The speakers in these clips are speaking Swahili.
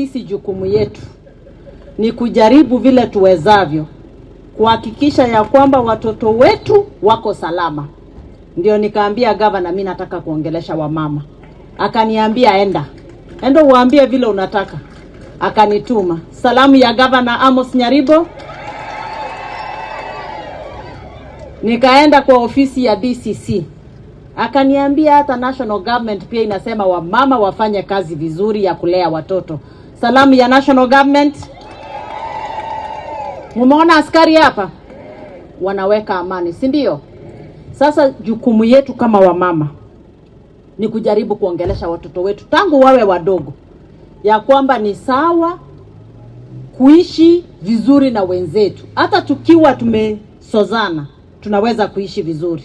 sisi jukumu yetu ni kujaribu vile tuwezavyo kuhakikisha ya kwamba watoto wetu wako salama. Ndio nikaambia gavana mimi nataka kuongelesha wamama. Akaniambia enda uambie vile unataka. Akanituma salamu ya Gavana Amos Nyaribo. Nikaenda kwa ofisi ya DCC. Akaniambia hata national government pia inasema wamama wafanye kazi vizuri ya kulea watoto. Salamu ya national government. Mumeona askari hapa wanaweka amani, si ndio? Sasa jukumu yetu kama wamama ni kujaribu kuongelesha watoto wetu tangu wawe wadogo ya kwamba ni sawa kuishi vizuri na wenzetu. Hata tukiwa tumesozana tunaweza kuishi vizuri.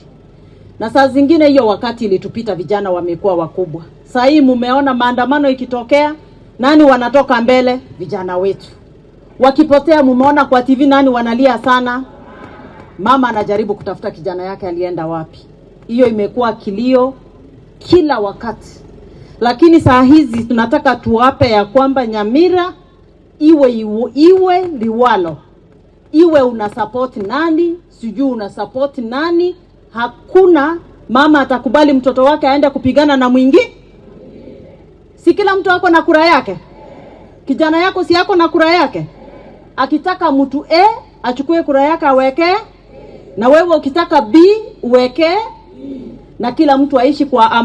Na saa zingine hiyo wakati ilitupita, vijana wamekuwa wakubwa. Sasa hii mumeona maandamano ikitokea, nani wanatoka mbele? Vijana wetu. Wakipotea mumeona kwa TV nani wanalia sana? Mama anajaribu kutafuta kijana yake alienda wapi. Hiyo imekuwa kilio kila wakati. Lakini saa hizi tunataka tuwape ya kwamba Nyamira iwe liwalo. Iwe una support nani, sijui una support nani, hakuna mama atakubali mtoto wake aende kupigana na mwingine. Si kila mtu ako na kura yake? Kijana yako si yako na kura yake? Akitaka mtu A achukue kura yake aweke, na wewe ukitaka B uweke, na kila mtu aishi kwa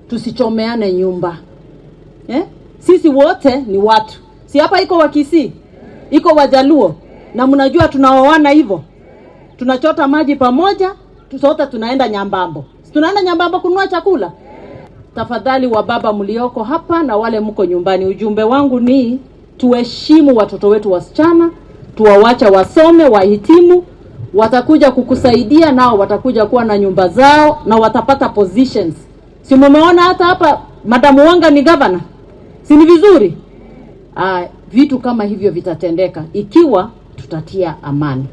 tusichomeane nyumba. Sisi wote ni watu. Si hapa iko Wakisii, iko Wajaluo, na mnajua tunaoana hivyo. Tunachota maji pamoja, sote tunaenda Nyambambo. Si tunaenda Nyambambo kununua chakula? Tafadhali wa baba mlioko hapa na wale mko nyumbani, ujumbe wangu ni tuheshimu watoto wetu wasichana, tuwawacha wasome, wahitimu, watakuja kukusaidia, nao watakuja kuwa na nyumba zao na watapata positions. Si mumeona hata hapa Madam Wanga ni governor? Si ni vizuri? Vitu kama hivyo vitatendeka ikiwa tutatia amani.